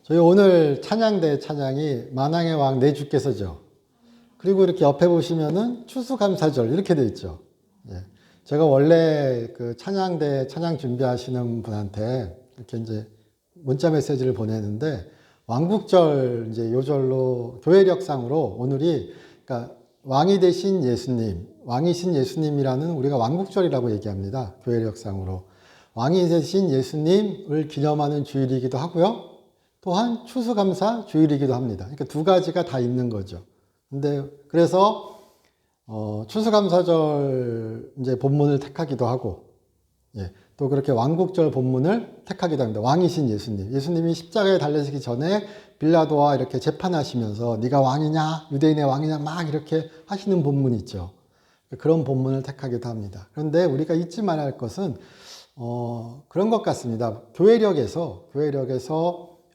저희 오늘 찬양대 찬양이 만왕의 왕 내 주께서죠. 그리고 이렇게 옆에 보시면은 추수감사절 이렇게 돼 있죠. 예. 제가 원래 그 찬양대 찬양 준비하시는 분한테 이렇게 이제 문자 메시지를 보내는데 왕국절 이제 요절로 교회력상으로 오늘이 그러니까 왕이 되신 예수님, 왕이신 예수님이라는 우리가 왕국절이라고 얘기합니다. 교회력상으로. 왕이 되신 예수님을 기념하는 주일이기도 하고요. 또한 추수감사 주일이기도 합니다. 그러니까 두 가지가 다 있는 거죠. 근데 그래서 추수감사절 이제 본문을 택하기도 하고, 예, 또 그렇게 왕국절 본문을 택하기도 합니다. 왕이신 예수님, 예수님이 십자가에 달려지기 전에 빌라도와 이렇게 재판하시면서 네가 왕이냐, 유대인의 왕이냐 막 이렇게 하시는 본문이 있죠. 그런 본문을 택하기도 합니다. 그런데 우리가 잊지 말아야 할 것은 그런 것 같습니다. 교회력에서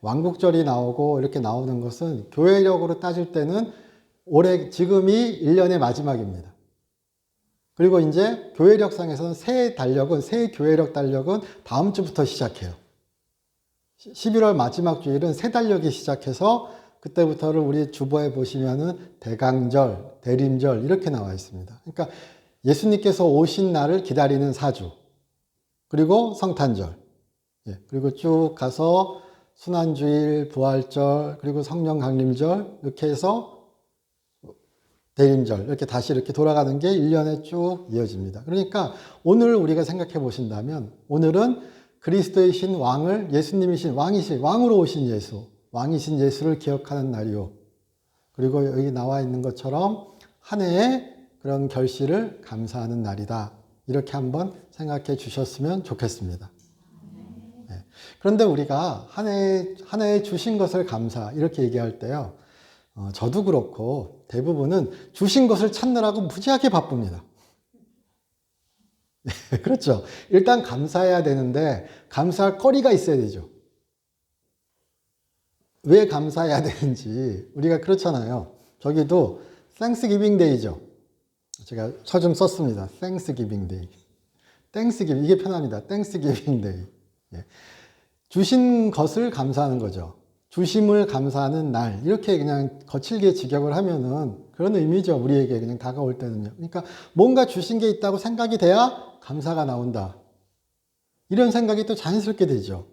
왕국절이 나오고 이렇게 나오는 것은 교회력으로 따질 때는 지금이 1년의 마지막입니다. 그리고 이제 교회력상에서는 새 교회력 달력은 다음 주부터 시작해요. 11월 마지막 주일은 새 달력이 시작해서 그때부터를 우리 주보에 보시면은 대강절, 대림절 이렇게 나와 있습니다. 그러니까 예수님께서 오신 날을 기다리는 사주, 그리고 성탄절, 예, 그리고 쭉 가서 순환주일, 부활절, 그리고 성령 강림절 이렇게 해서 대림절 이렇게 다시 이렇게 돌아가는 게 1년에 쭉 이어집니다. 그러니까 오늘 우리가 생각해 보신다면 오늘은 그리스도이신 왕을 예수님이신 왕으로 오신 예수, 왕이신 예수를 기억하는 날이요. 그리고 여기 나와 있는 것처럼 한 해의 그런 결실을 감사하는 날이다. 이렇게 한번 생각해 주셨으면 좋겠습니다. 네. 그런데 우리가 한 해에 주신 것을 감사 이렇게 얘기할 때요. 저도 그렇고 대부분은 주신 것을 찾느라고 무지하게 바쁩니다. 그렇죠. 일단 감사해야 되는데 감사할 거리가 있어야 되죠. 왜 감사해야 되는지 우리가 그렇잖아요. 저기도 Thanksgiving Day죠. 제가 서 좀 썼습니다. Thanksgiving Day. Thanksgiving 이게 편합니다. Thanksgiving Day. 예. 주신 것을 감사하는 거죠. 주심을 감사하는 날 이렇게 그냥 거칠게 직역을 하면은 그런 의미죠. 우리에게 그냥 다가올 때는요. 그러니까 뭔가 주신 게 있다고 생각이 돼야 감사가 나온다. 이런 생각이 또 자연스럽게 되죠.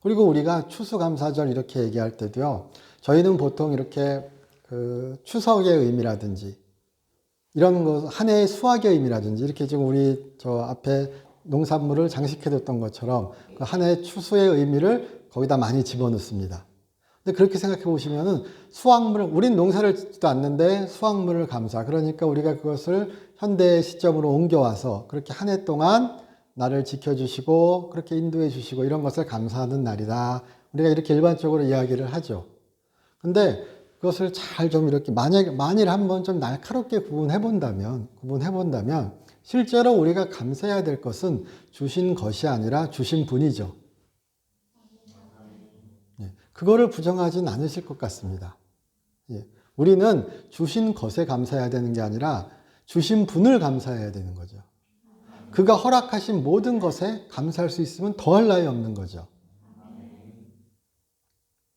그리고 우리가 추수감사절 이렇게 얘기할 때도요. 저희는 보통 이렇게 그 추석의 의미라든지 이런 거 한 해의 수확의 의미라든지 이렇게 지금 우리 저 앞에 농산물을 장식해뒀던 것처럼 그 한 해의 추수의 의미를 거기다 많이 집어넣습니다. 근데 그렇게 생각해 보시면은 우린 농사를 짓지도 않는데 수확물을 감사. 그러니까 우리가 그것을 현대 시점으로 옮겨와서 그렇게 한 해 동안 나를 지켜주시고 그렇게 인도해 주시고 이런 것을 감사하는 날이다. 우리가 이렇게 일반적으로 이야기를 하죠. 근데 그것을 잘 좀 이렇게 만일 한번 좀 날카롭게 구분해 본다면 실제로 우리가 감사해야 될 것은 주신 것이 아니라 주신 분이죠. 그거를 부정하진 않으실 것 같습니다. 예. 우리는 주신 것에 감사해야 되는 게 아니라 주신 분을 감사해야 되는 거죠. 그가 허락하신 모든 것에 감사할 수 있으면 더할 나위 없는 거죠.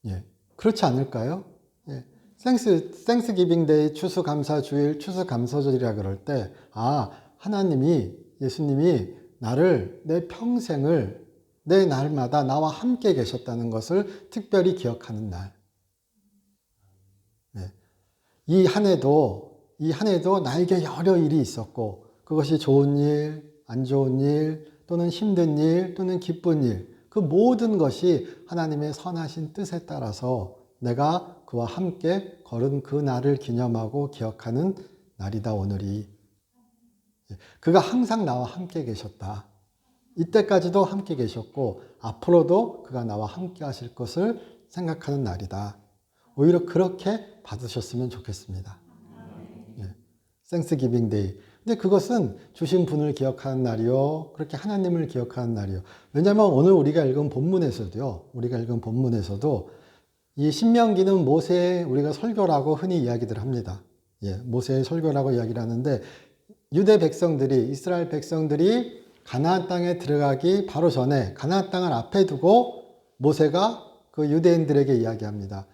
예. 그렇지 않을까요? 예. Thanksgiving Day, 추수감사주일, 추수감사절이라 그럴 때, 예수님이 나를 내 평생을 내 날마다 나와 함께 계셨다는 것을 특별히 기억하는 날. 네. 이 한 해도 나에게 여러 일이 있었고, 그것이 좋은 일, 안 좋은 일, 또는 힘든 일, 또는 기쁜 일, 그 모든 것이 하나님의 선하신 뜻에 따라서 내가 그와 함께 걸은 그 날을 기념하고 기억하는 날이다, 오늘이. 그가 항상 나와 함께 계셨다. 이때까지도 함께 계셨고 앞으로도 그가 나와 함께 하실 것을 생각하는 날이다. 오히려 그렇게 받으셨으면 좋겠습니다. 예. Thanksgiving Day. 근데 그것은 주신 분을 기억하는 날이요. 그렇게 하나님을 기억하는 날이요. 왜냐하면 오늘 우리가 읽은 본문에서도 이 신명기는 모세의 우리가 설교라고 흔히 이야기들 합니다. 예, 모세의 설교라고 이야기를 하는데 이스라엘 백성들이 가나안 땅에 들어가기 바로 전에 가나안 땅을 앞에 두고 모세가 그 유대인들에게 이야기합니다.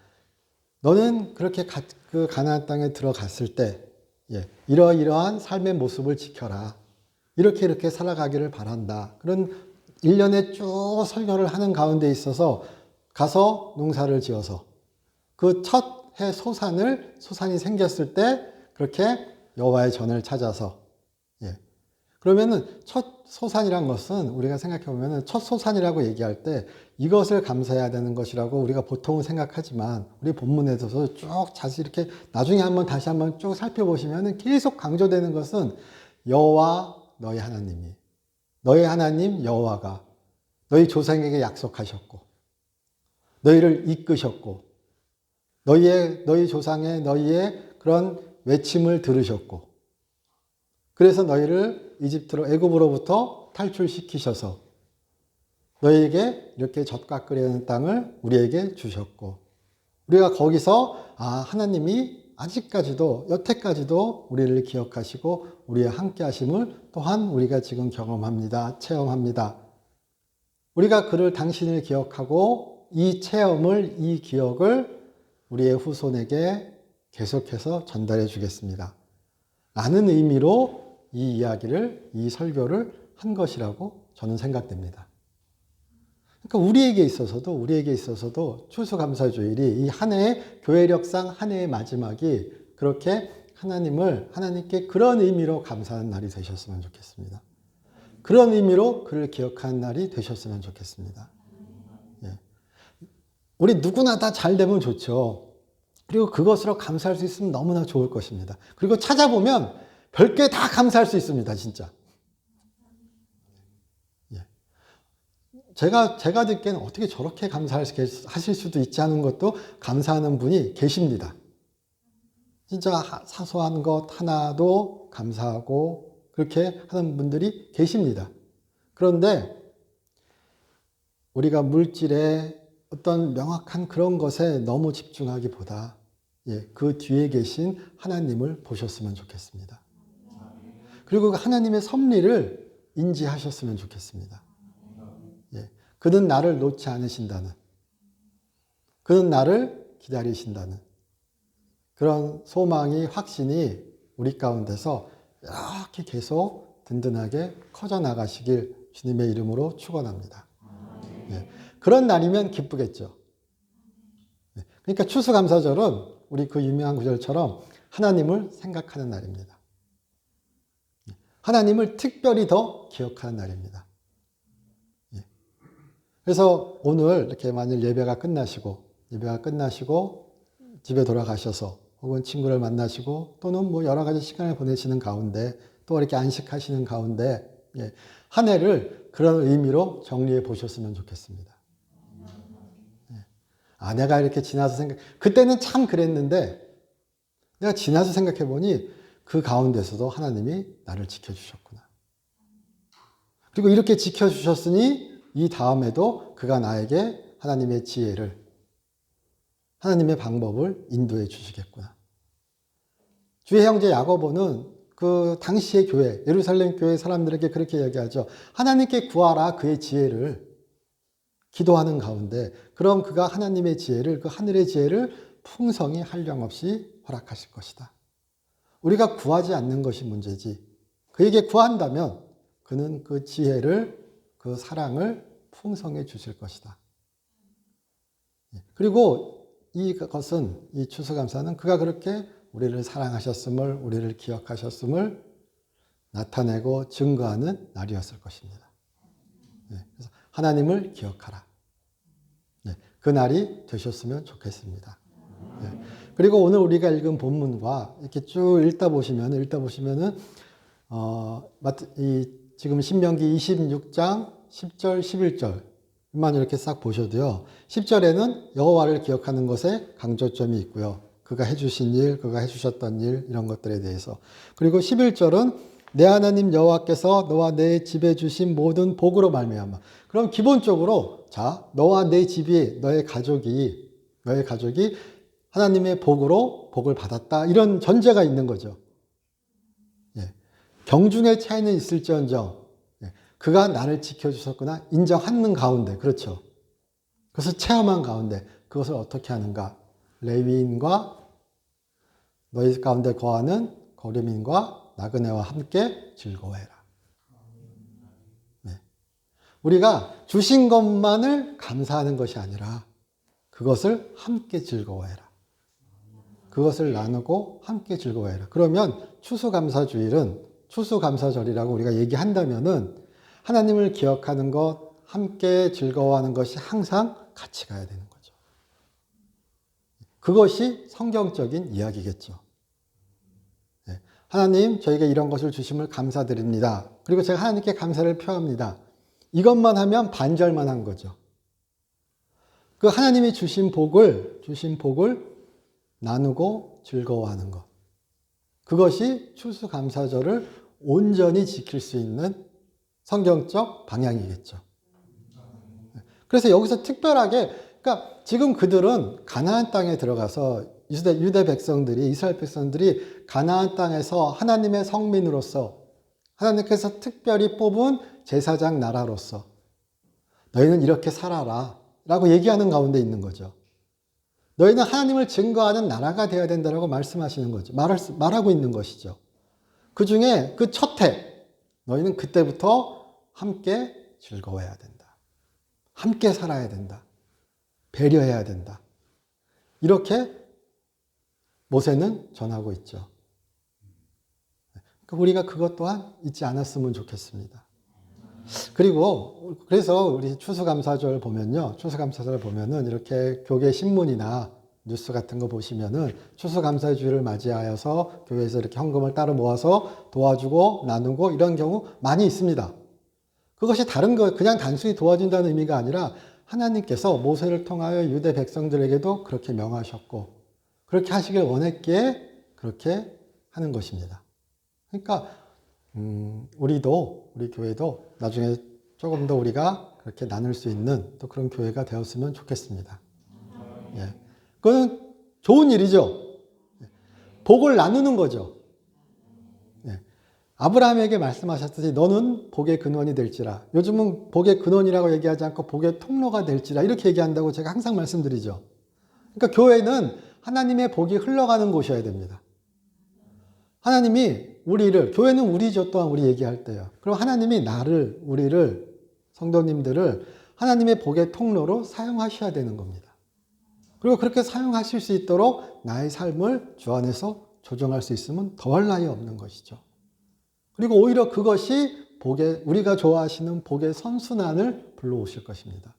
너는 그렇게 그 가나안 땅에 들어갔을 때 이러이러한 삶의 모습을 지켜라. 이렇게 살아가기를 바란다. 그런 일련의 쭉 설교를 하는 가운데 있어서 가서 농사를 지어서 그 첫 해 소산이 생겼을 때 그렇게 여호와의 전을 찾아서 그러면은 첫 소산이란 것은 우리가 생각해 보면은 첫 소산이라고 얘기할 때 이것을 감사해야 되는 것이라고 우리가 보통은 생각하지만 우리 본문에서 쭉 자세히 이렇게 나중에 다시 한번 쭉 살펴보시면은 계속 강조되는 것은 여호와 너희 하나님이 너희 하나님 여호와가 너희 조상에게 약속하셨고 너희를 이끄셨고 너희 조상의 너희의 그런 외침을 들으셨고 그래서 너희를 애굽으로부터 탈출시키셔서 너희에게 이렇게 젖과 끓이는 땅을 우리에게 주셨고 우리가 거기서 하나님이 아직까지도 여태까지도 우리를 기억하시고 우리의 함께 하심을 또한 우리가 지금 경험합니다. 체험합니다. 우리가 당신을 기억하고 이 체험을 이 기억을 우리의 후손에게 계속해서 전달해 주겠습니다. 라는 의미로 이 설교를 한 것이라고 저는 생각됩니다. 그러니까 우리에게 있어서도 추수감사주일이 이 한 해의 교회력상 한 해의 마지막이 그렇게 하나님께 그런 의미로 감사하는 날이 되셨으면 좋겠습니다. 그런 의미로 그를 기억하는 날이 되셨으면 좋겠습니다. 우리 누구나 다 잘 되면 좋죠. 그리고 그것으로 감사할 수 있으면 너무나 좋을 것입니다. 그리고 찾아보면 별게 다 감사할 수 있습니다, 진짜. 제가 듣기에는 어떻게 저렇게 감사하실 수도 있지 않은 것도 감사하는 분이 계십니다. 진짜 사소한 것 하나도 감사하고 그렇게 하는 분들이 계십니다. 그런데 우리가 물질에 어떤 명확한 그런 것에 너무 집중하기보다 그 뒤에 계신 하나님을 보셨으면 좋겠습니다. 그리고 그 하나님의 섭리를 인지하셨으면 좋겠습니다. 그는 나를 놓지 않으신다는, 그는 나를 기다리신다는 그런 소망이, 확신이 우리 가운데서 이렇게 계속 든든하게 커져나가시길 주님의 이름으로 축원합니다. 그런 날이면 기쁘겠죠. 그러니까 추수감사절은 우리 그 유명한 구절처럼 하나님을 생각하는 날입니다. 하나님을 특별히 더 기억하는 날입니다. 그래서 오늘 이렇게 만일 예배가 끝나시고 집에 돌아가셔서 혹은 친구를 만나시고 또는 뭐 여러 가지 시간을 보내시는 가운데 또 이렇게 안식하시는 가운데 한 해를 그런 의미로 정리해 보셨으면 좋겠습니다. 내가 이렇게 지나서 그때는 참 그랬는데 내가 지나서 생각해 보니 그 가운데서도 하나님이 나를 지켜주셨구나. 그리고 이렇게 지켜주셨으니 이 다음에도 그가 나에게 하나님의 지혜를, 하나님의 방법을 인도해 주시겠구나. 주의 형제 야고보는 그 당시의 교회, 예루살렘 교회 사람들에게 그렇게 얘기하죠. 하나님께 구하라 그의 지혜를. 기도하는 가운데 그럼 그가 하나님의 지혜를, 그 하늘의 지혜를 풍성히 한량없이 허락하실 것이다. 우리가 구하지 않는 것이 문제지. 그에게 구한다면 그는 그 지혜를, 그 사랑을 풍성해 주실 것이다. 그리고 이것은, 이 추수감사는 그가 그렇게 우리를 사랑하셨음을, 우리를 기억하셨음을 나타내고 증거하는 날이었을 것입니다. 그래서 하나님을 기억하라. 그 날이 되셨으면 좋겠습니다. 그리고 오늘 우리가 읽은 본문과 이렇게 쭉 읽다 보시면은 지금 신명기 26장 10절, 11절만 이렇게 싹 보셔도요. 10절에는 여호와를 기억하는 것에 강조점이 있고요. 그가 해주신 일, 그가 해주셨던 일, 이런 것들에 대해서. 그리고 11절은 내 하나님 여호와께서 너와 내 집에 주신 모든 복으로 말미암아. 그럼 기본적으로 너와 내 집이, 너의 가족이 하나님의 복으로 복을 받았다. 이런 전제가 있는 거죠. 경중의 차이는 있을지언정 그가 나를 지켜주셨구나 인정하는 가운데, 그렇죠. 그것을 체험한 가운데 그것을 어떻게 하는가? 레위인과 너희 가운데 거하는 거류민과 나그네와 함께 즐거워해라. 네. 우리가 주신 것만을 감사하는 것이 아니라 그것을 함께 즐거워해라. 그것을 나누고 함께 즐거워해라. 그러면 추수감사주일은 추수감사절이라고 우리가 얘기한다면은 하나님을 기억하는 것, 함께 즐거워하는 것이 항상 같이 가야 되는 거죠. 그것이 성경적인 이야기겠죠. 네. 하나님, 저에게 이런 것을 주심을 감사드립니다. 그리고 제가 하나님께 감사를 표합니다. 이것만 하면 반절만 한 거죠. 그 하나님이 주신 복을 나누고 즐거워하는 것. 그것이 추수감사절을 온전히 지킬 수 있는 성경적 방향이겠죠. 그래서 여기서 특별하게, 그러니까 지금 그들은 가나안 땅에 들어가서 유대 백성들이, 이스라엘 백성들이 가나안 땅에서 하나님의 성민으로서 하나님께서 특별히 뽑은 제사장 나라로서 너희는 이렇게 살아라 라고 얘기하는 가운데 있는 거죠. 너희는 하나님을 증거하는 나라가 되어야 된다라고 말씀하시는 거죠. 말하고 있는 것이죠. 그 중에 그 첫 해, 너희는 그때부터 함께 즐거워해야 된다. 함께 살아야 된다. 배려해야 된다. 이렇게 모세는 전하고 있죠. 우리가 그것 또한 잊지 않았으면 좋겠습니다. 그리고 그래서 우리 추수감사절 보면요. 추수감사절 보면은 이렇게 교계 신문이나 뉴스 같은 거 보시면은 추수감사주일을 맞이하여서 교회에서 이렇게 헌금을 따로 모아서 도와주고 나누고 이런 경우 많이 있습니다. 그것이 다른 거 그냥 단순히 도와준다는 의미가 아니라 하나님께서 모세를 통하여 유대 백성들에게도 그렇게 명하셨고 그렇게 하시길 원했기에 그렇게 하는 것입니다. 그러니까 우리 교회도 나중에 조금 더 우리가 그렇게 나눌 수 있는 또 그런 교회가 되었으면 좋겠습니다. 예. 그건 좋은 일이죠. 복을 나누는 거죠. 예. 아브라함에게 말씀하셨듯이 너는 복의 근원이 될지라. 요즘은 복의 근원이라고 얘기하지 않고 복의 통로가 될지라 이렇게 얘기한다고 제가 항상 말씀드리죠. 그러니까 교회는 하나님의 복이 흘러가는 곳이어야 됩니다. 하나님이 교회는 우리죠. 또한 우리 얘기할 때요. 그럼 하나님이 우리를, 성도님들을 하나님의 복의 통로로 사용하셔야 되는 겁니다. 그리고 그렇게 사용하실 수 있도록 나의 삶을 주 안에서 조정할 수 있으면 더할 나위 없는 것이죠. 그리고 오히려 그것이 우리가 좋아하시는 복의 선순환을 불러오실 것입니다.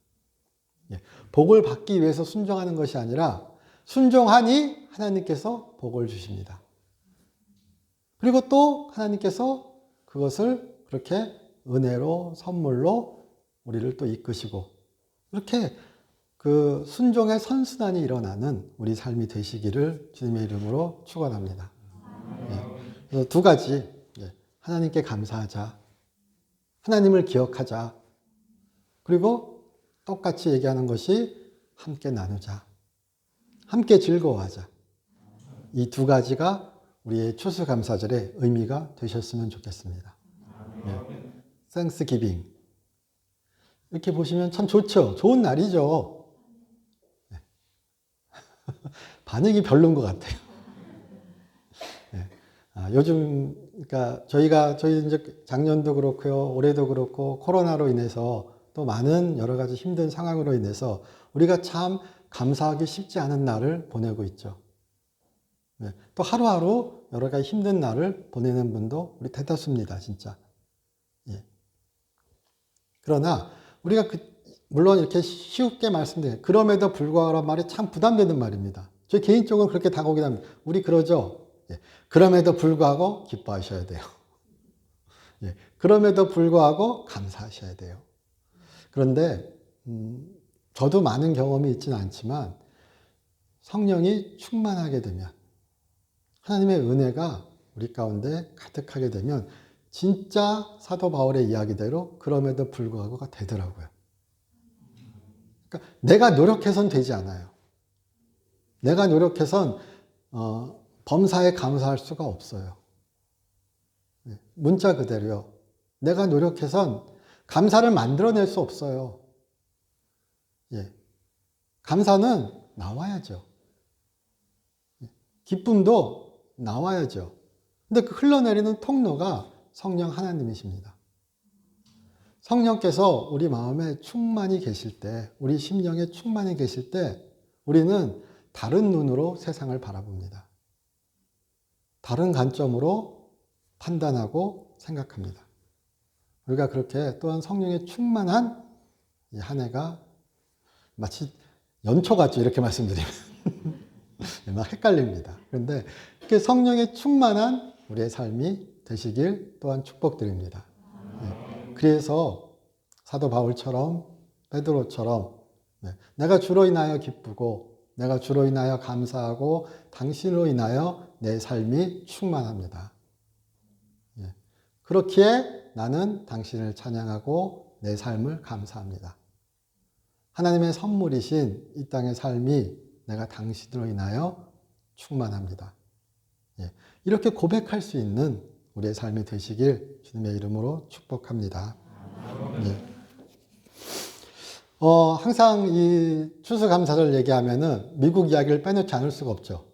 복을 받기 위해서 순종하는 것이 아니라 순종하니 하나님께서 복을 주십니다. 그리고 또 하나님께서 그것을 그렇게 은혜로 선물로 우리를 또 이끄시고 이렇게 그 순종의 선순환이 일어나는 우리 삶이 되시기를 주님의 이름으로 축원합니다. 그래서 두 가지 하나님께 감사하자, 하나님을 기억하자, 그리고 똑같이 얘기하는 것이 함께 나누자, 함께 즐거워하자. 이 두 가지가 우리의 추수감사절의 의미가 되셨으면 좋겠습니다. Thanksgiving. 이렇게 보시면 참 좋죠. 좋은 날이죠. 반응이 별로인 것 같아요. 요즘, 그러니까 저희 이제 작년도 그렇고요, 올해도 그렇고, 코로나로 인해서 또 많은 여러 가지 힘든 상황으로 인해서 우리가 참 감사하기 쉽지 않은 날을 보내고 있죠. 또 하루하루 여러 가지 힘든 날을 보내는 분도 우리 대다수입니다, 진짜. 그러나 우리가 물론 이렇게 쉽게 말씀드려요. 그럼에도 불구하고란 말이 참 부담되는 말입니다. 저 개인적으로 그렇게 다가오긴 합니다. 우리 그러죠. 그럼에도 불구하고 기뻐하셔야 돼요. 그럼에도 불구하고 감사하셔야 돼요. 그런데 저도 많은 경험이 있지는 않지만 성령이 충만하게 되면 하나님의 은혜가 우리 가운데 가득하게 되면 진짜 사도 바울의 이야기대로 그럼에도 불구하고가 되더라고요. 그러니까 내가 노력해서는 되지 않아요. 내가 노력해선 범사에 감사할 수가 없어요. 문자 그대로요. 내가 노력해선 감사를 만들어낼 수 없어요. 감사는 나와야죠. 기쁨도 나와야죠. 근데 그 흘러내리는 통로가 성령 하나님이십니다. 성령께서 우리 마음에 충만히 계실 때, 우리 심령에 충만히 계실 때 우리는 다른 눈으로 세상을 바라봅니다. 다른 관점으로 판단하고 생각합니다. 우리가 그렇게 또한 성령에 충만한 이 한 해가 마치 연초 같죠, 이렇게 말씀드리면. 막 헷갈립니다. 그런데 이렇게 성령에 충만한 우리의 삶이 되시길 또한 축복드립니다. 그래서 사도 바울처럼, 베드로처럼 내가 주로 인하여 기쁘고 내가 주로 인하여 감사하고 당신으로 인하여 내 삶이 충만합니다. 그렇기에 나는 당신을 찬양하고 내 삶을 감사합니다. 하나님의 선물이신 이 땅의 삶이 내가 당신으로 인하여 충만합니다. 이렇게 고백할 수 있는 우리의 삶이 되시길 주님의 이름으로 축복합니다. 항상 이 추수감사절 얘기하면은 미국 이야기를 빼놓지 않을 수가 없죠.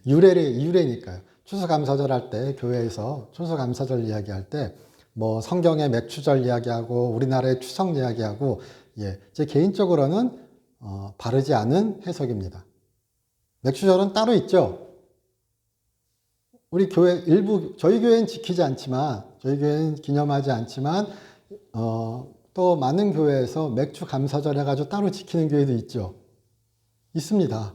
유래니까요. 추수감사절 할 때, 교회에서 추수감사절 이야기할 때, 뭐 성경의 맥추절 이야기하고 우리나라의 추석 이야기하고, 제 개인적으로는 바르지 않은 해석입니다. 맥추절은 따로 있죠. 우리 교회 일부, 저희 교회는 지키지 않지만, 저희 교회는 기념하지 않지만, 또 많은 교회에서 맥주 감사절 해가지고 따로 지키는 교회도 있죠. 있습니다.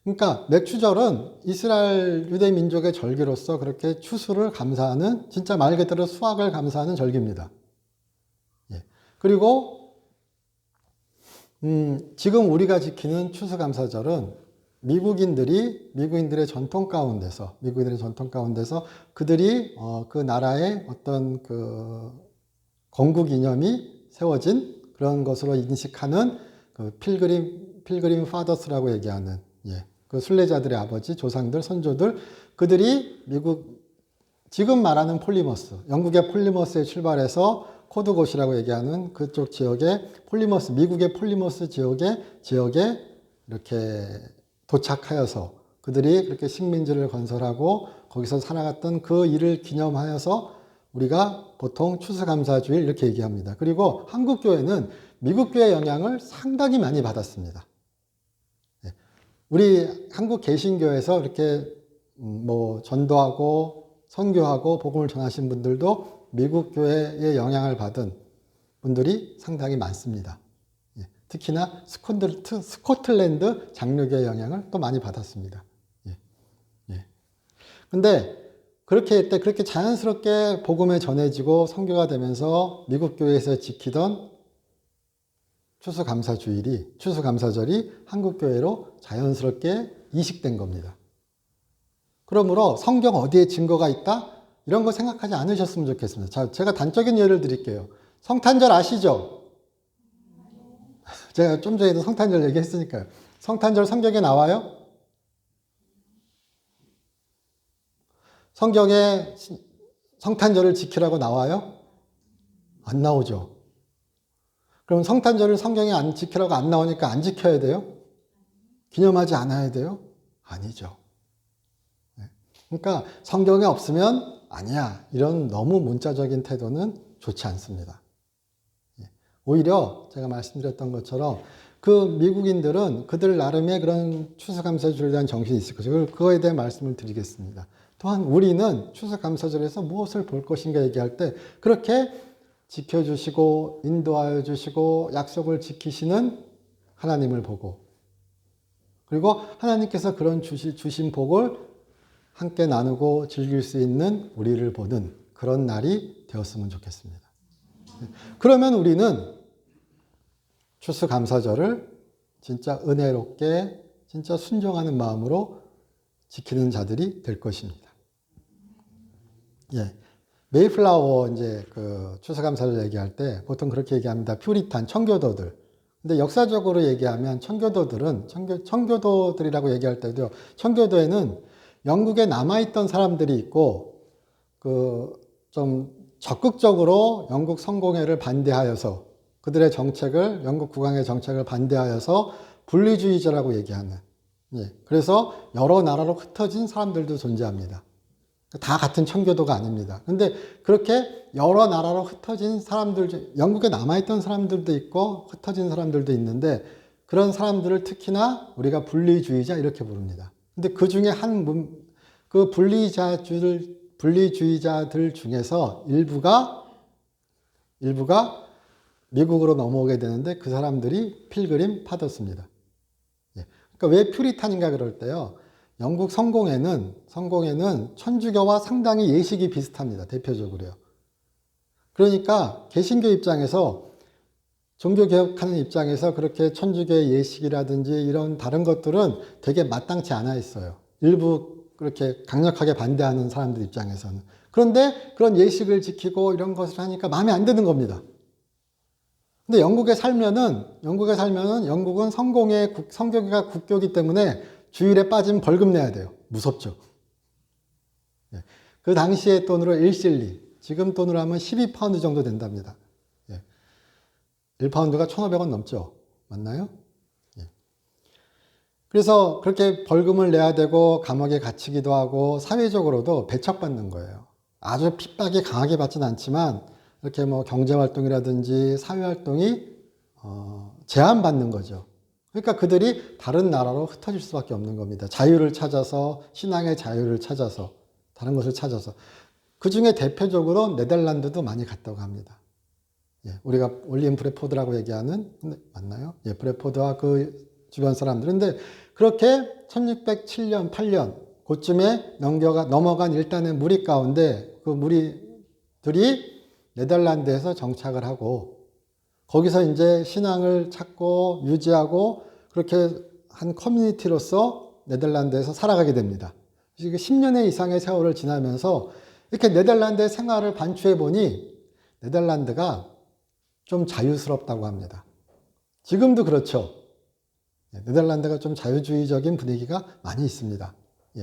그러니까 맥추절은 이스라엘 유대 민족의 절기로서 그렇게 추수를 감사하는, 진짜 말 그대로 수확을 감사하는 절기입니다. 그리고 지금 우리가 지키는 추수감사절은 미국인들의 전통 가운데서 그들이 그 나라의 어떤 그 건국 이념이 세워진 그런 것으로 인식하는 그 필그림 파더스라고 얘기하는 그 순례자들의 아버지, 조상들, 선조들, 그들이 지금 말하는 폴리머스, 영국의 폴리머스에 출발해서 코드곳이라고 얘기하는 그쪽 지역의 미국의 폴리머스 지역에 이렇게 도착하여서 그들이 그렇게 식민지를 건설하고 거기서 살아갔던 그 일을 기념하여서 우리가 보통 추수감사주일 이렇게 얘기합니다. 그리고 한국교회는 미국교회 영향을 상당히 많이 받았습니다. 우리 한국 개신교에서 이렇게 뭐 전도하고 선교하고 복음을 전하신 분들도 미국 교회의 영향을 받은 분들이 상당히 많습니다. 특히나 스코틀랜드 장로교의 영향을 또 많이 받았습니다. 근데 그렇게 자연스럽게 복음에 전해지고 선교가 되면서 미국 교회에서 지키던 추수감사절이 한국교회로 자연스럽게 이식된 겁니다. 그러므로 성경 어디에 증거가 있다? 이런 거 생각하지 않으셨으면 좋겠습니다. 자, 제가 단적인 예를 드릴게요. 성탄절 아시죠? 제가 좀 전에도 성탄절 얘기했으니까요. 성탄절 성경에 나와요? 성경에 성탄절을 지키라고 나와요? 안 나오죠. 그럼 성탄절을 성경에 안 지키라고 안 나오니까 안 지켜야 돼요? 기념하지 않아야 돼요? 아니죠. 그러니까 성경에 없으면 아니야. 이런 너무 문자적인 태도는 좋지 않습니다. 오히려 제가 말씀드렸던 것처럼 그 미국인들은 그들 나름의 그런 추수감사절에 대한 정신이 있을 것이고 그거에 대해 말씀을 드리겠습니다. 또한 우리는 추수감사절에서 무엇을 볼 것인가 얘기할 때 그렇게 지켜주시고 인도하여 주시고 약속을 지키시는 하나님을 보고 그리고 하나님께서 그런 주신 복을 함께 나누고 즐길 수 있는 우리를 보는 그런 날이 되었으면 좋겠습니다. 그러면 우리는 추수감사절을 진짜 은혜롭게 진짜 순종하는 마음으로 지키는 자들이 될 것입니다. 메이플라워 이제 그 추수감사절 얘기할 때 보통 그렇게 얘기합니다. 퓨리탄 청교도들. 근데 역사적으로 얘기하면 청교도들이라고 얘기할 때도 청교도에는 영국에 남아있던 사람들이 있고 그 좀 적극적으로 영국 성공회를 반대하여서 그들의 정책을, 영국 국왕의 정책을 반대하여서 분리주의자라고 얘기하는. 예, 그래서 여러 나라로 흩어진 사람들도 존재합니다. 다 같은 청교도가 아닙니다. 근데 그렇게 여러 나라로 흩어진 사람들, 영국에 남아있던 사람들도 있고 흩어진 사람들도 있는데 그런 사람들을 특히나 우리가 분리주의자 이렇게 부릅니다. 근데 그 중에 그 분리주의자들 중에서 일부가 미국으로 넘어오게 되는데 그 사람들이 필그림 파더스입니다. 예. 그러니까 왜 퓨리탄인가 그럴 때요. 영국 성공회는 천주교와 상당히 예식이 비슷합니다. 대표적으로요. 그러니까 개신교 입장에서 종교개혁하는 입장에서 그렇게 천주교의 예식이라든지 이런 다른 것들은 되게 마땅치 않아 있어요. 일부 그렇게 강력하게 반대하는 사람들 입장에서는. 그런데 그런 예식을 지키고 이런 것을 하니까 마음에 안 드는 겁니다. 근데 영국에 살면은 영국은 성교회가 국교이기 때문에 주일에 빠지면 벌금 내야 돼요. 무섭죠. 그 당시의 돈으로 1실리, 지금 돈으로 하면 12파운드 정도 된답니다. 1파운드가 1,500원 넘죠. 맞나요? 그래서 그렇게 벌금을 내야 되고 감옥에 갇히기도 하고 사회적으로도 배척받는 거예요. 아주 핍박이 강하게 받지는 않지만 이렇게 뭐 경제활동이라든지 사회활동이 제한받는 거죠. 그러니까 그들이 다른 나라로 흩어질 수밖에 없는 겁니다. 자유를 찾아서, 신앙의 자유를 찾아서, 다른 것을 찾아서. 그 중에 대표적으로 네덜란드도 많이 갔다고 합니다. 우리가 윌리엄 브래포드라고 얘기하는, 맞나요? 브래포드와 그 주변 사람들. 근데 그렇게 1607년, 8년, 그쯤에 넘어간 일단의 무리 가운데 그 무리들이 네덜란드에서 정착을 하고 거기서 이제 신앙을 찾고 유지하고 그렇게 한 커뮤니티로서 네덜란드에서 살아가게 됩니다. 10년의 이상의 세월을 지나면서 이렇게 네덜란드의 생활을 반추해 보니 네덜란드가 좀 자유스럽다고 합니다. 지금도 그렇죠. 네덜란드가 좀 자유주의적인 분위기가 많이 있습니다.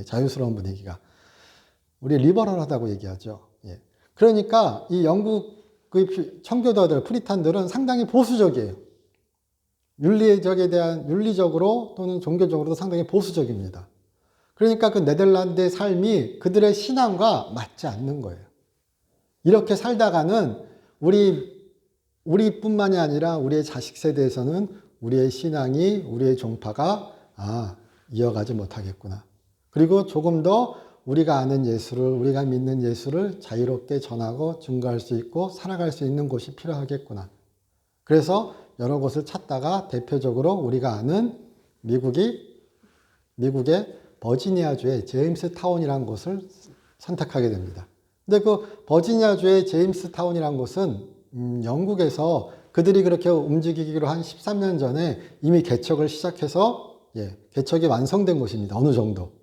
자유스러운 분위기가. 우리 리버럴하다고 얘기하죠. 그러니까 이 영국 그 청교도들, 프리탄들은 상당히 보수적이에요. 윤리적으로 또는 종교적으로도 상당히 보수적입니다. 그러니까 그 네덜란드의 삶이 그들의 신앙과 맞지 않는 거예요. 이렇게 살다가는 우리뿐만이 아니라 우리의 자식 세대에서는 우리의 신앙이, 우리의 종파가 이어가지 못하겠구나. 그리고 조금 더 우리가 아는 예수를, 우리가 믿는 예수를 자유롭게 전하고 증거할 수 있고 살아갈 수 있는 곳이 필요하겠구나. 그래서 여러 곳을 찾다가 대표적으로 우리가 아는 미국의 버지니아주의 제임스 타운이라는 곳을 선택하게 됩니다. 근데 그 버지니아주의 제임스 타운이라는 곳은 영국에서 그들이 그렇게 움직이기로 한 13년 전에 이미 개척을 시작해서 개척이 완성된 곳입니다. 어느 정도.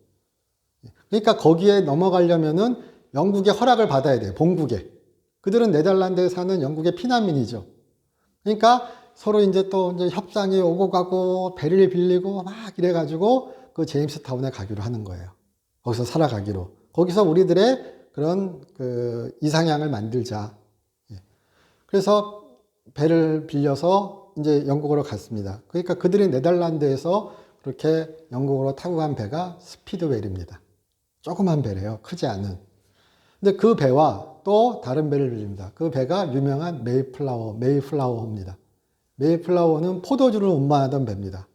그러니까 거기에 넘어가려면은 영국의 허락을 받아야 돼요. 본국에. 그들은 네덜란드에 사는 영국의 피난민이죠. 그러니까 서로 이제 또 이제 협상이 오고 가고 배를 빌리고 막 이래가지고 그 제임스 타운에 가기로 하는 거예요. 거기서 살아가기로. 거기서 우리들의 그런 그 이상향을 만들자. 그래서 배를 빌려서 이제 영국으로 갔습니다. 그러니까 그들이 네덜란드에서 그렇게 영국으로 타고 간 배가 스피드웰입니다. 조그만 배래요. 크지 않은. 근데 그 배와 또 다른 배를 빌립니다. 그 배가 유명한 메이플라워입니다. 메이플라워는 포도주를 운반하던 배입니다.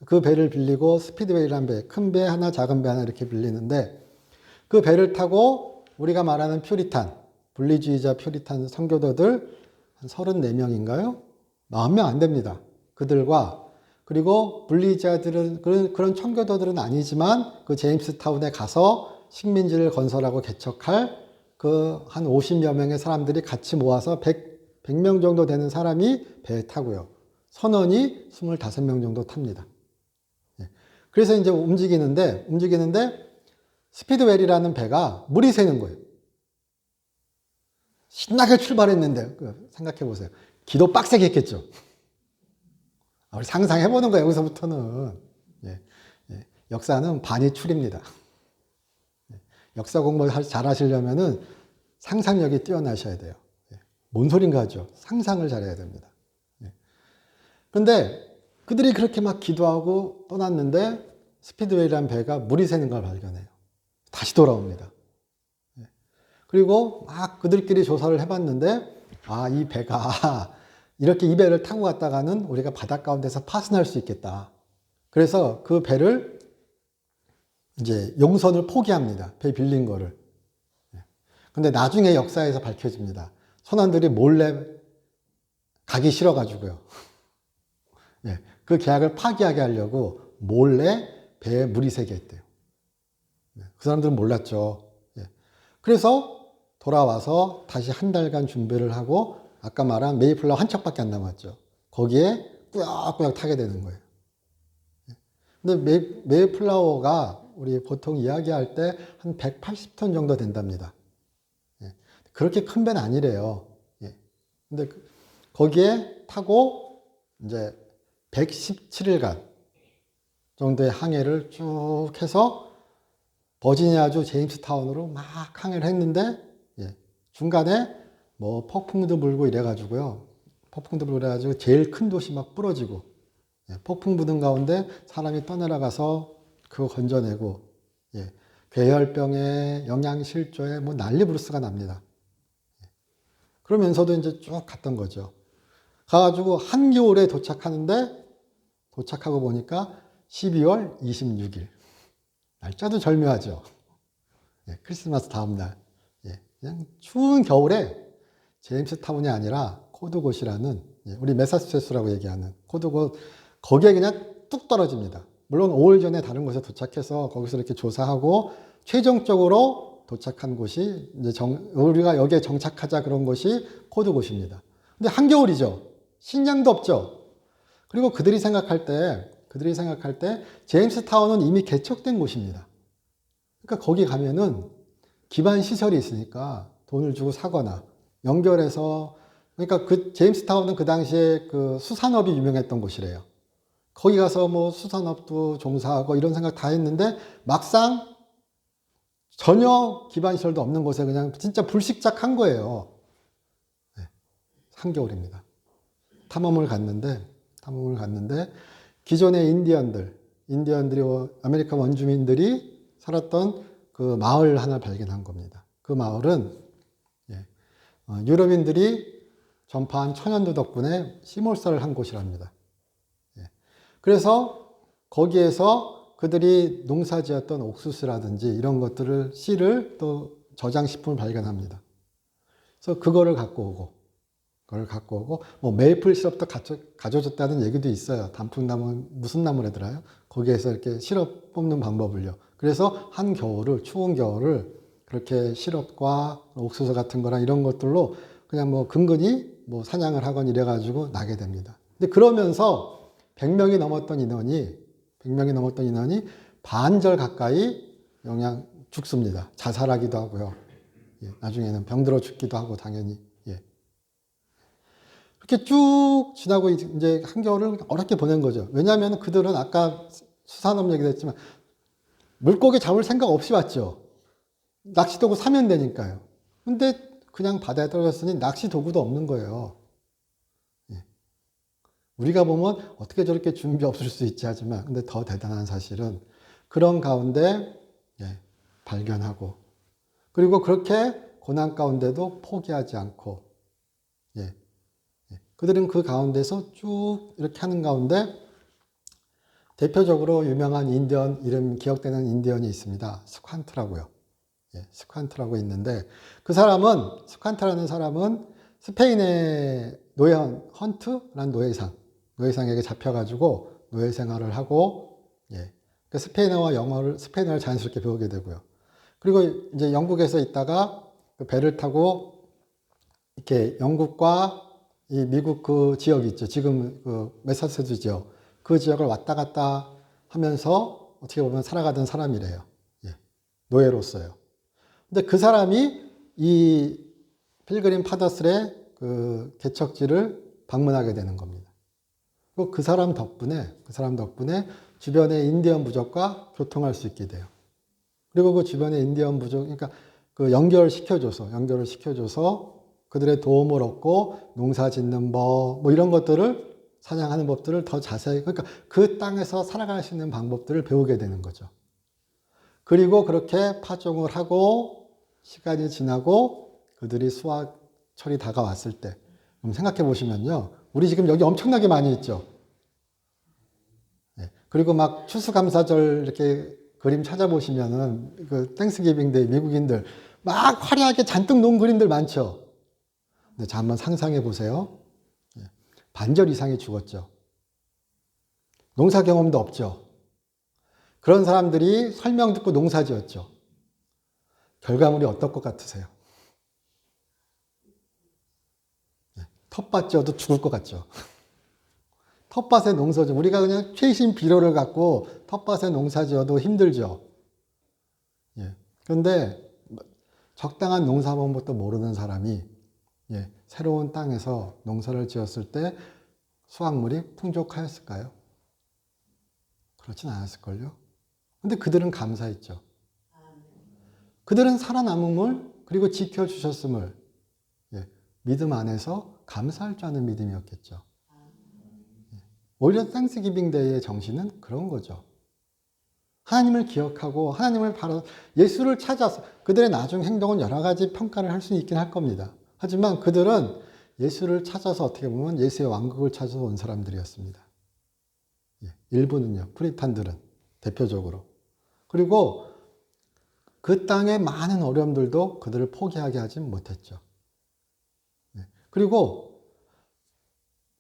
그 배를 빌리고 스피드웨이라는 배, 큰 배 하나, 작은 배 하나 이렇게 빌리는데 그 배를 타고 우리가 말하는 퓨리탄, 분리주의자 퓨리탄 선교도들 한 34명인가요? 40명 안 됩니다. 그들과 그리고 분리주의자들은 그런 청교도들은 아니지만 그 제임스 타운에 가서 식민지를 건설하고 개척할 그 한 50여 명의 사람들이 같이 모아서 100명 정도 되는 사람이 배에 타고요. 선원이 25명 정도 탑니다. 그래서 이제 움직이는데 스피드웰이라는 배가 물이 새는 거예요. 신나게 출발했는데 생각해 보세요. 기도 빡세게 했겠죠. 우리 상상해보는 거예요. 여기서부터는. 역사는 반이 출입니다. 역사 공부 잘 하시려면은 상상력이 뛰어나셔야 돼요. 뭔 소린가 하죠. 상상을 잘해야 됩니다. 근데 그들이 그렇게 막 기도하고 떠났는데 스피드웨이라는 배가 물이 새는 걸 발견해요. 다시 돌아옵니다. 그리고 막 그들끼리 조사를 해봤는데 이 배가 이렇게 이 배를 타고 갔다가는 우리가 바닷가 가운데서 파손할 수 있겠다. 그래서 그 배를 이제 용선을 포기합니다. 배 빌린 거를. 근데 나중에 역사에서 밝혀집니다. 선원들이 몰래 가기 싫어가지고요. 그 계약을 파기하게 하려고 몰래 배에 물이 새게 했대요. 그 사람들은 몰랐죠. 그래서 돌아와서 다시 한 달간 준비를 하고 아까 말한 메이플라워 한 척밖에 안 남았죠. 거기에 꾸역꾸역 타게 되는 거예요. 근데 메이플라워가 우리 보통 이야기할 때 한 180톤 정도 된답니다. 그렇게 큰 배는 아니래요. 근데 거기에 타고 이제 117일간 정도의 항해를 쭉 해서 버지니아주 제임스타운으로 막 항해를 했는데 중간에 뭐 폭풍도 불고 이래가지고요. 폭풍도 불고 이래가지고 제일 큰 도시 막 부러지고 폭풍 부는 가운데 사람이 떠내려가서 그거 건져내고 괴혈병에 영양실조에 뭐 난리 부르스가 납니다. 그러면서도 이제 쭉 갔던 거죠. 가가지고 한겨울에 도착하는데 도착하고 보니까 12월 26일. 날짜도 절묘하죠. 크리스마스 다음날. 그냥 추운 겨울에 제임스타운이 아니라 코드곳이라는 우리 매사추세츠라고 얘기하는 코드곳 거기에 그냥 뚝 떨어집니다. 물론 5월 전에 다른 곳에 도착해서 거기서 이렇게 조사하고 최종적으로 도착한 곳이 이제 우리가 여기에 정착하자 그런 곳이 코드곳입니다. 근데 한겨울이죠. 식량도 없죠. 그리고 그들이 생각할 때 제임스타운은 이미 개척된 곳입니다. 그러니까 거기 가면은 기반 시설이 있으니까 돈을 주고 사거나 연결해서 그러니까 그 제임스타운은 그 당시에 그 수산업이 유명했던 곳이래요. 거기 가서 뭐 수산업도 종사하고 이런 생각 다 했는데 막상 전혀 기반 시설도 없는 곳에 그냥 진짜 불식작한 거예요. 한겨울입니다. 탐험을 갔는데 기존의 인디언들이 아메리카 원주민들이 살았던 그 마을 하나 발견한 겁니다. 그 마을은 유럽인들이 전파한 천연두 덕분에 시몰살을 한 곳이랍니다. 그래서 거기에서 그들이 농사지었던 옥수수라든지 이런 것들을 씨를 또 저장식품을 발견합니다. 그래서 그거를 갖고 오고 뭐 메이플 시럽도 가져줬다는 얘기도 있어요. 단풍나무 무슨 나무래더라요? 거기에서 이렇게 시럽 뽑는 방법을요. 그래서 추운 겨울을 그렇게 시럽과 옥수수 같은 거랑 이런 것들로 그냥 뭐 근근히 뭐 사냥을 하건 이래가지고 나게 됩니다. 근데 그러면서 100명이 넘었던 인원이 반절 가까이 죽습니다. 자살하기도 하고요. 나중에는 병들어 죽기도 하고 당연히. 이렇게 쭉 지나고 이제 한겨울을 어렵게 보낸 거죠. 왜냐하면 그들은 아까 수산업 얘기도 했지만 물고기 잡을 생각 없이 왔죠. 낚시 도구 사면 되니까요. 근데 그냥 바다에 떨어졌으니 낚시 도구도 없는 거예요. 우리가 보면 어떻게 저렇게 준비 없을 수 있지 하지만 근데 더 대단한 사실은 그런 가운데 발견하고 그리고 그렇게 고난 가운데도 포기하지 않고 그들은 그 가운데서 쭉 이렇게 하는 가운데 대표적으로 유명한 인디언 이름 기억되는 인디언이 있습니다. 스퀀트라고요. 스퀀트라고 있는데 스퀀트라는 사람은 스페인의 헌트라는 노예상에게 잡혀가지고 노예 생활을 하고 그 스페인어를 자연스럽게 배우게 되고요. 그리고 이제 영국에서 있다가 그 배를 타고 이렇게 영국과 이 미국 그 지역이 있죠. 지금 그 매사추세츠 지역. 그 지역을 왔다 갔다 하면서 어떻게 보면 살아가던 사람이래요. 노예로서요. 근데 그 사람이 이 필그림 파더스의 그 개척지를 방문하게 되는 겁니다. 그리고 그 사람 덕분에 주변의 인디언 부족과 교통할 수 있게 돼요. 그리고 그 주변의 인디언 부족, 그러니까 그 연결을 시켜줘서 그들의 도움을 얻고 농사 짓는 법, 뭐 이런 것들을 사냥하는 법들을 더 자세히, 그러니까 그 땅에서 살아갈 수 있는 방법들을 배우게 되는 거죠. 그리고 그렇게 파종을 하고 시간이 지나고 그들이 수확철이 다가왔을 때, 그럼 생각해 보시면요. 우리 지금 여기 엄청나게 많이 있죠. 네. 그리고 막 추수감사절 이렇게 그림 찾아보시면은 그 땡스기빙 데이 미국인들 막 화려하게 잔뜩 놓은 그림들 많죠. 근데 자, 한번 상상해 보세요. 반절 이상이 죽었죠. 농사 경험도 없죠. 그런 사람들이 설명 듣고 농사 지었죠. 결과물이 어떨 것 같으세요? 텃밭 지어도 죽을 것 같죠. 텃밭에 농사 지어 우리가 그냥 최신 비료를 갖고 텃밭에 농사 지어도 힘들죠. 그런데 적당한 농사 방법도 모르는 사람이 새로운 땅에서 농사를 지었을 때 수확물이 풍족하였을까요? 그렇진 않았을걸요. 근데 그들은 감사했죠. 그들은 살아남음을 그리고 지켜주셨음을 믿음 안에서 감사할 줄 아는 믿음이었겠죠. 오히려 땡스기빙 데이의 정신은 그런 거죠. 하나님을 기억하고 하나님을 바로 예수를 찾아서 그들의 나중 행동은 여러 가지 평가를 할 수 있긴 할 겁니다. 하지만 그들은 예수를 찾아서 어떻게 보면 예수의 왕국을 찾아서 온 사람들이었습니다. 일부는요, 프리탄들은 대표적으로. 그리고 그 땅의 많은 어려움들도 그들을 포기하게 하지 못했죠. 그리고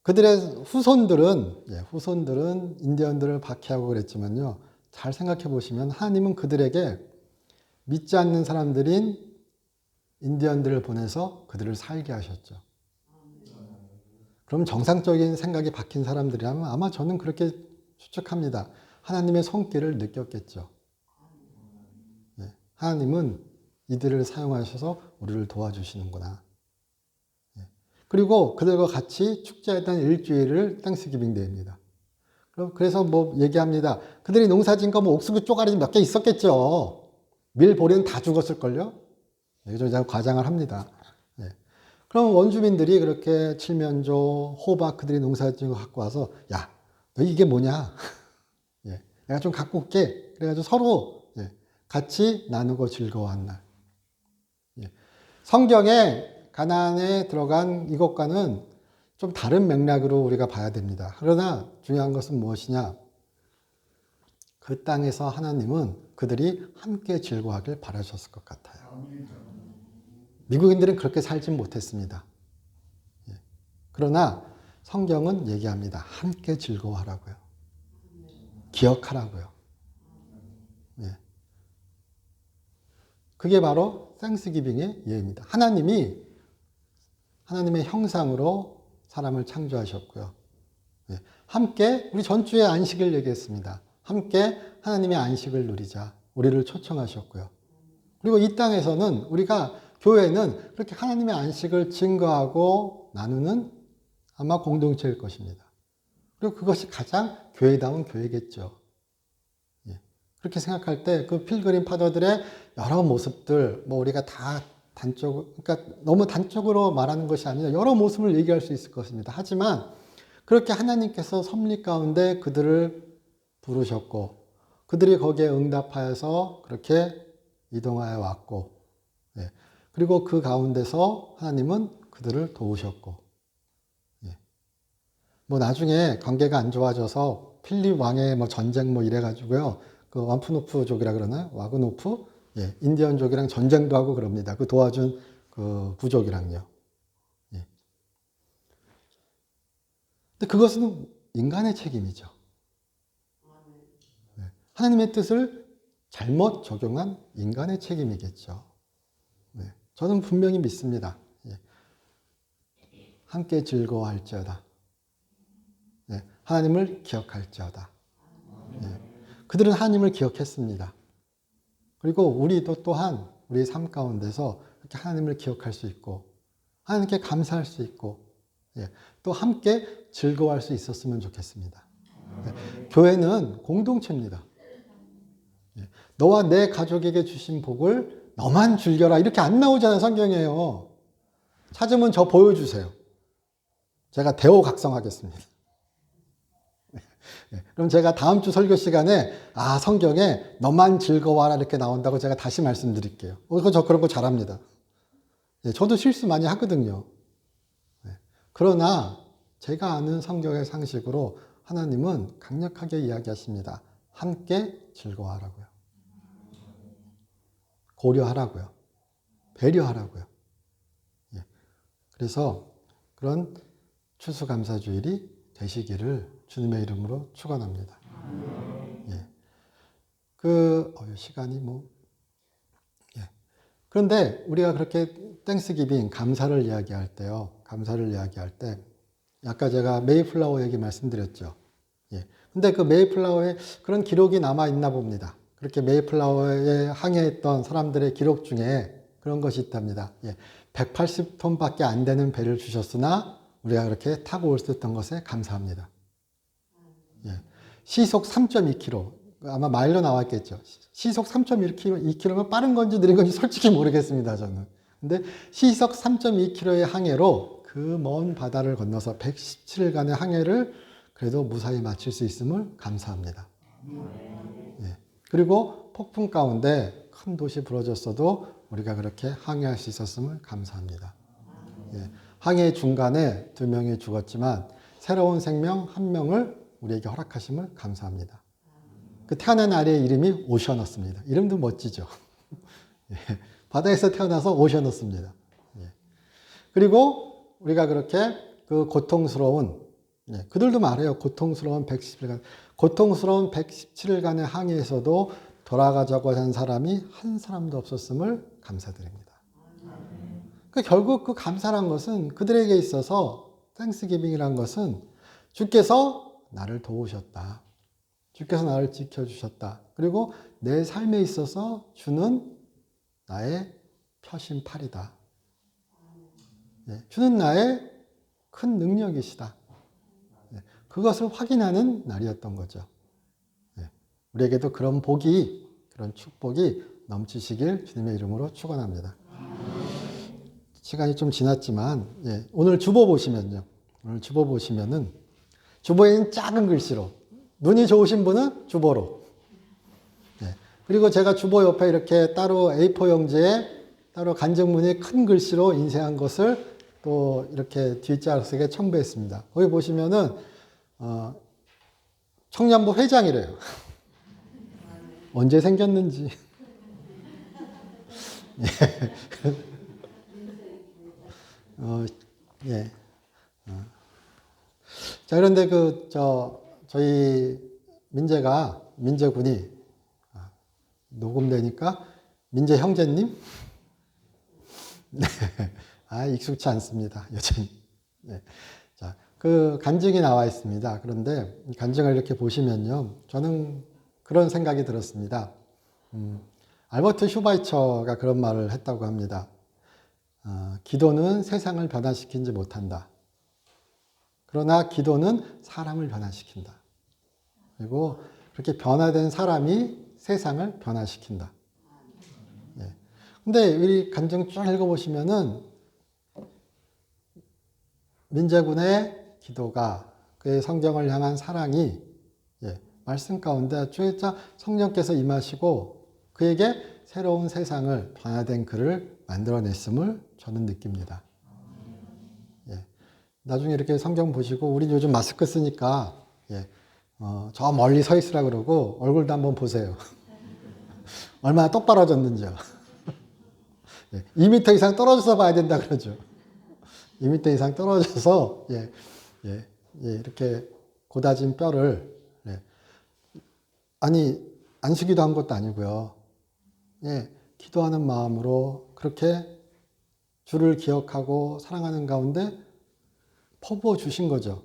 그들의 후손들은 인디언들을 박해하고 그랬지만요. 잘 생각해 보시면 하나님은 그들에게 믿지 않는 사람들인 인디언들을 보내서 그들을 살게 하셨죠. 그럼 정상적인 생각이 박힌 사람들이라면 아마 저는 그렇게 추측합니다. 하나님의 손길을 느꼈겠죠. 하나님은 이들을 사용하셔서 우리를 도와주시는구나. 그리고 그들과 같이 축제했던 일주일을 땡스기빙 데이입니다. 그래서 뭐 얘기합니다. 그들이 농사 지은 거 뭐 옥수수 쪼가리 몇 개 있었겠죠. 밀보리는 다 죽었을걸요. 여기서 제가 과장을 합니다. 그럼 원주민들이 그렇게 칠면조, 호박 그들이 농사 지은 거 갖고 와서 야, 너 이게 뭐냐? 내가 좀 갖고 올게. 그래가지고 서로 같이 나누고 즐거워한 날. 성경에 가나안에 들어간 이것과는 좀 다른 맥락으로 우리가 봐야 됩니다. 그러나 중요한 것은 무엇이냐? 그 땅에서 하나님은 그들이 함께 즐거워하길 바라셨을 것 같아요. 미국인들은 그렇게 살진 못했습니다. 그러나 성경은 얘기합니다. 함께 즐거워하라고요. 기억하라고요. 그게 바로 땡스기빙의 예입니다. 하나님의 형상으로 사람을 창조하셨고요. 함께 우리 전주에 안식을 얘기했습니다. 함께 하나님의 안식을 누리자. 우리를 초청하셨고요. 그리고 이 땅에서는 우리가 교회는 그렇게 하나님의 안식을 증거하고 나누는 아마 공동체일 것입니다. 그리고 그것이 가장 교회다운 교회겠죠. 그렇게 생각할 때 그 필그림 파더들의 여러 모습들, 뭐 우리가 다 그러니까 너무 단적으로 말하는 것이 아니라 여러 모습을 얘기할 수 있을 것입니다. 하지만 그렇게 하나님께서 섭리 가운데 그들을 부르셨고 그들이 거기에 응답하여서 그렇게 이동하여 왔고 그리고 그 가운데서 하나님은 그들을 도우셨고 뭐 나중에 관계가 안 좋아져서 필립 왕의 뭐 전쟁 뭐 이래가지고요 그 완푸노프족이라 그러나요? 와그노프? 인디언족이랑 전쟁도 하고 그럽니다. 그 도와준 그 부족이랑요. 근데 그것은 인간의 책임이죠. 하나님의 뜻을 잘못 적용한 인간의 책임이겠죠. 저는 분명히 믿습니다. 함께 즐거워할지어다. 하나님을 기억할지어다. 그들은 하나님을 기억했습니다. 그리고 우리도 또한 우리의 삶 가운데서 이렇게 하나님을 기억할 수 있고 하나님께 감사할 수 있고 또 함께 즐거워할 수 있었으면 좋겠습니다. 교회는 공동체입니다. 너와 내 가족에게 주신 복을 너만 즐겨라 이렇게 안 나오잖아요. 성경에요. 찾으면 저 보여주세요. 제가 대호각성하겠습니다. 그럼 제가 다음 주 설교 시간에 성경에 너만 즐거워하라 이렇게 나온다고 제가 다시 말씀드릴게요. 저 그런 거 잘합니다. 저도 실수 많이 하거든요. 그러나 제가 아는 성경의 상식으로 하나님은 강력하게 이야기하십니다. 함께 즐거워하라고요. 고려하라고요. 배려하라고요. 그래서 그런 추수감사주일이 되시기를 주님의 이름으로 축원합니다. 시간이 그런데 우리가 그렇게 땡스기빙, 감사를 이야기할 때요. 감사를 이야기할 때 아까 제가 메이플라워 얘기 말씀드렸죠. 근데 그 메이플라워에 그런 기록이 남아 있나 봅니다. 그렇게 메이플라워에 항해했던 사람들의 기록 중에 그런 것이 있답니다. 180톤밖에 안 되는 배를 주셨으나 우리가 그렇게 타고 올 수 있던 것에 감사합니다. 시속 3.2km, 아마 마일로 나왔겠죠. 시속 3.2km면 빠른 건지 느린 건지 솔직히 모르겠습니다, 저는. 근데 시속 3.2km의 항해로 그 먼 바다를 건너서 117일간의 항해를 그래도 무사히 마칠 수 있음을 감사합니다. 그리고 폭풍 가운데 큰 도시 부러졌어도 우리가 그렇게 항해할 수 있었음을 감사합니다. 항해 중간에 2명이 죽었지만 새로운 생명 1명을 우리에게 허락하심을 감사합니다. 그 태어난 아이의 이름이 오셔너스입니다. 이름도 멋지죠. 바다에서 태어나서 오셔너스입니다. 그리고 우리가 그렇게 그 고통스러운, 그들도 말해요. 고통스러운 117일간. 고통스러운 117일간의 항해에서도 돌아가자고 한 사람이 한 사람도 없었음을 감사드립니다. 그러니까 결국 그 감사란 것은 그들에게 있어서 땡스기빙이란 것은 주께서 나를 도우셨다. 주께서 나를 지켜주셨다. 그리고 내 삶에 있어서 주는 나의 표심팔이다. 주는 나의 큰 능력이시다. 그것을 확인하는 날이었던 거죠. 우리에게도 그런 복이, 그런 축복이 넘치시길 주님의 이름으로 축원합니다. 시간이 좀 지났지만 오늘 주보 보시면요. 오늘 주보 보시면은 주보에는 작은 글씨로 눈이 좋으신 분은 주보로. 그리고 제가 주보 옆에 이렇게 따로 A4 용지에 따로 간증문이 큰 글씨로 인쇄한 것을 또 이렇게 뒷좌석에 첨부했습니다. 거기 보시면은 청년부 회장이래요. 언제 생겼는지. 자, 그런데 저희 민재군이 녹음되니까 민재 형제님? 네. 익숙치 않습니다. 여전히. 자, 그 간증이 나와 있습니다. 그런데 간증을 이렇게 보시면요. 저는 그런 생각이 들었습니다. 알버트 슈바이처가 그런 말을 했다고 합니다. 기도는 세상을 변화시키지 못한다. 그러나 기도는 사람을 변화시킨다. 그리고 그렇게 변화된 사람이 세상을 변화시킨다. 근데 이 간증 쭉 읽어보시면은 민재군의 기도가 그의 성경을 향한 사랑이 말씀 가운데 주의 성령께서 임하시고 그에게 새로운 세상을 변화된 그를 만들어냈음을 저는 느낍니다. 나중에 이렇게 성경 보시고 우리 요즘 마스크 쓰니까 저 멀리 서 있으라 그러고 얼굴도 한번 보세요. 얼마나 똑바라졌는지요. 2m 이상 떨어져서 봐야 된다 그러죠. 2m 이상 떨어져서 이렇게 고다진 뼈를 안수기도 한 것도 아니고요. 기도하는 마음으로 그렇게 주를 기억하고 사랑하는 가운데 퍼부어 주신 거죠.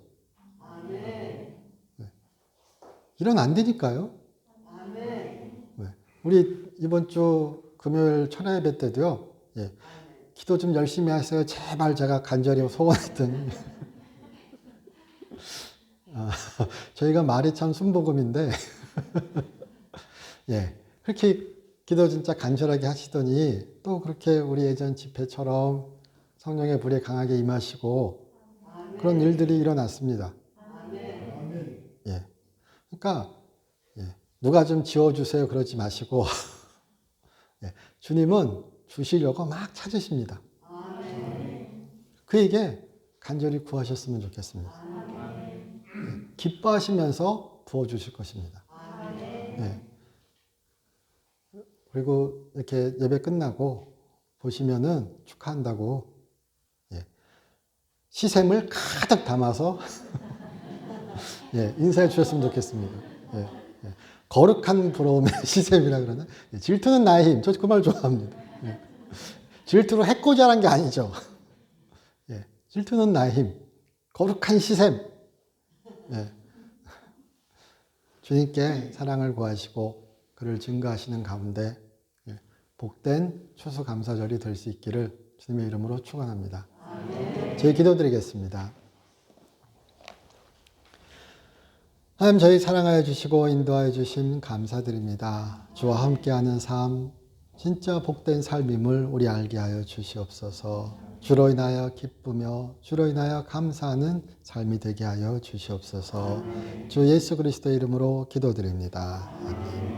이런 안 되니까요. 우리 이번 주 금요일 철야 예배 때도요. 기도 좀 열심히 하세요. 제발 제가 간절히 소원했더니 저희가 말이 참 순복음인데 그렇게 기도 진짜 간절하게 하시더니 또 그렇게 우리 예전 집회처럼 성령의 불이 강하게 임하시고 그런 일들이 일어났습니다. 그러니까 누가 좀 지어주세요 그러지 마시고 주님은 주시려고 막 찾으십니다. 그에게 간절히 구하셨으면 좋겠습니다. 기뻐하시면서 부어주실 것입니다. 그리고 이렇게 예배 끝나고 보시면은 축하한다고 시샘을 가득 담아서 인사해 주셨으면 좋겠습니다. 거룩한 부러움의 시샘이라 그러나? 질투는 나의 힘. 저 그 말 좋아합니다. 질투로 해코지하는 게 아니죠. 질투는 나의 힘. 거룩한 시샘. 주님께 사랑을 구하시고 그를 증거하시는 가운데 복된 추수감사절이 될 수 있기를 주님의 이름으로 축원합니다. 저희 기도드리겠습니다. 하나님 저희 사랑하여 주시고 인도하여 주심 감사드립니다. 주와 함께하는 삶 진짜 복된 삶임을 우리 알게 하여 주시옵소서. 주로 인하여 기쁘며 주로 인하여 감사하는 삶이 되게 하여 주시옵소서. 주 예수 그리스도의 이름으로 기도드립니다. 아멘.